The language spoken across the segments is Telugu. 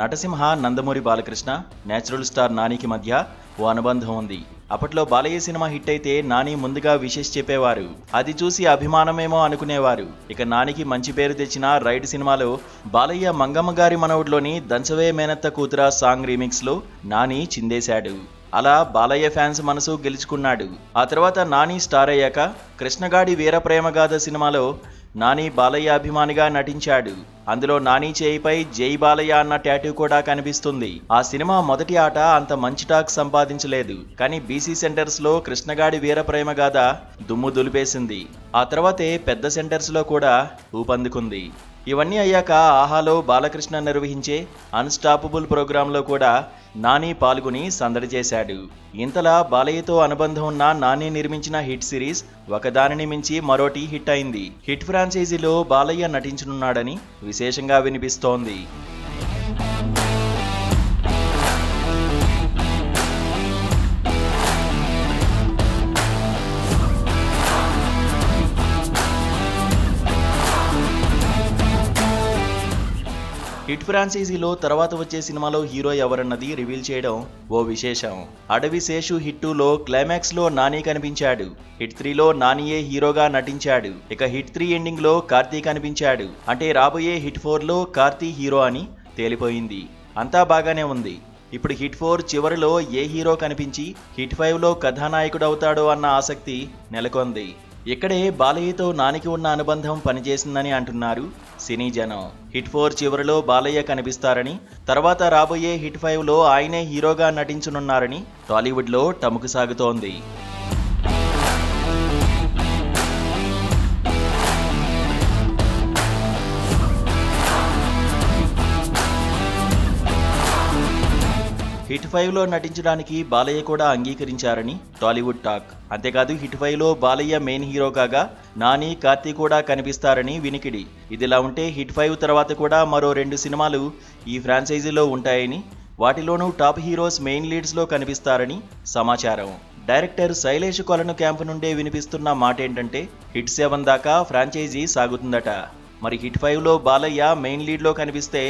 నటసింహ నందమూరి బాలకృష్ణ నేచురల్ స్టార్ నానికి మధ్య ఓ అనుబంధం ఉంది. అప్పట్లో బాలయ్య సినిమా హిట్ అయితే నాని ముందుగా విషెస్ చెప్పేవారు. అది చూసి అభిమానమేమో అనుకునేవారు. ఇక నానికి మంచి పేరు తెచ్చిన రైడ్ సినిమాలో బాలయ్య మంగమ్మ గారి మనవుడిలోని దంచవే మేనత్త కూతురా సాంగ్ రీమిక్స్ లో నాని చిందేశాడు. అలా బాలయ్య ఫ్యాన్స్ మనసు గెలుచుకున్నాడు. ఆ తర్వాత నాని స్టార్ అయ్యాక కృష్ణగాడి వీరప్రేమగాథ సినిమాలో నాని బాలయ్య అభిమానిగా నటించాడు. అందులో నాని చేయిపై జై బాలయ్య అన్న టాటూ కూడా కనిపిస్తుంది. ఆ సినిమా మొదటి ఆట అంత మంచి టాక్ సంపాదించలేదు. కానీ బీసీ సెంటర్స్ లో కృష్ణగాడి వీరప్రేమగాథ దుమ్ము దులిపేసింది. ఆ తర్వాతే పెద్ద సెంటర్స్ లో కూడా ఊపందుకుంది. ఇవన్నీ అయ్యాక ఆహాలో బాలకృష్ణ నిర్వహించే అన్స్టాపబుల్ ప్రోగ్రాంలో కూడా నాని పాల్గొని సందడి చేశాడు. ఇంతలా బాలయ్యతో అనుబంధం ఉన్న నాని నిర్మించిన హిట్ సిరీస్ ఒకదానిని మించి మరోటి హిట్ అయింది. హిట్ ఫ్రాంచైజీలో బాలయ్య నటించనున్నాడని విశేషంగా వినిపిస్తోంది. హిట్ ఫ్రాంచైజీలో తర్వాత వచ్చే సినిమాలో హీరో ఎవరన్నది రివీల్ చేయడం ఓ విశేషం. అడవి శేషు హిట్ 2లో క్లైమాక్స్ లో నాని కనిపించాడు. హిట్ 3లో నానియే హీరోగా నటించాడు. ఇక హిట్ 3 ఎండింగ్ లో కార్తీ కనిపించాడు. అంటే రాబోయే హిట్ 4లో కార్తీ హీరో అని తేలిపోయింది. అంతా బాగానే ఉంది. ఇప్పుడు హిట్ 4 చివరిలో ఏ హీరో కనిపించి హిట్ 5లో కథానాయకుడు అవుతాడో అన్న ఆసక్తి నెలకొంది. ఇక్కడే బాలయ్యతో నానికి ఉన్న అనుబంధం పనిచేసిందని అంటున్నారు సినీ జనం. హిట్ 4 చివరిలో బాలయ్య కనిపిస్తారని, తర్వాత రాబోయే హిట్ 5లో ఆయనే హీరోగా నటించనున్నారని టాలీవుడ్లో టముకు సాగుతోంది. హిట్ 5లో నటించడానికి బాలయ్య కూడా అంగీకరించారని టాలీవుడ్ టాక్. అంతేకాదు హిట్ 5లో బాలయ్య మెయిన్ హీరో కాగా నాని, కార్తీ కూడా కనిపిస్తారని వినికిడి. ఇదిలా ఉంటే హిట్ 5 తర్వాత కూడా మరో 2 సినిమాలు ఈ ఫ్రాంచైజీలో ఉంటాయని, వాటిలోనూ టాప్ హీరోస్ మెయిన్ లీడ్స్లో కనిపిస్తారని సమాచారం. డైరెక్టర్ శైలేష్ కొలను క్యాంపు నుండే వినిపిస్తున్న మాట ఏంటంటే హిట్ 7 దాకా ఫ్రాంచైజీ సాగుతుందట. మరి హిట్ 5లో బాలయ్య మెయిన్ లీడ్లో కనిపిస్తే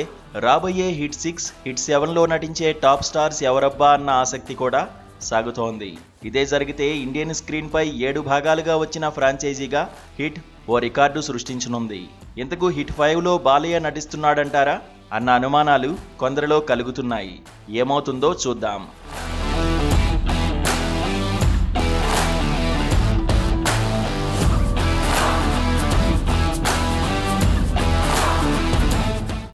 రాబోయే హిట్ 6, హిట్ 7లో నటించే టాప్ స్టార్స్ ఎవరబ్బా అన్న ఆసక్తి కూడా సాగుతోంది. ఇదే జరిగితే ఇండియన్ స్క్రీన్ పై 7 భాగాలుగా వచ్చిన ఫ్రాంచైజీగా హిట్ ఓ రికార్డు సృష్టించనుంది. ఇంతకు హిట్ 5లో బాలయ్య నటిస్తున్నాడంటారా అన్న అనుమానాలు కొందరిలో కలుగుతున్నాయి. ఏమవుతుందో చూద్దాం.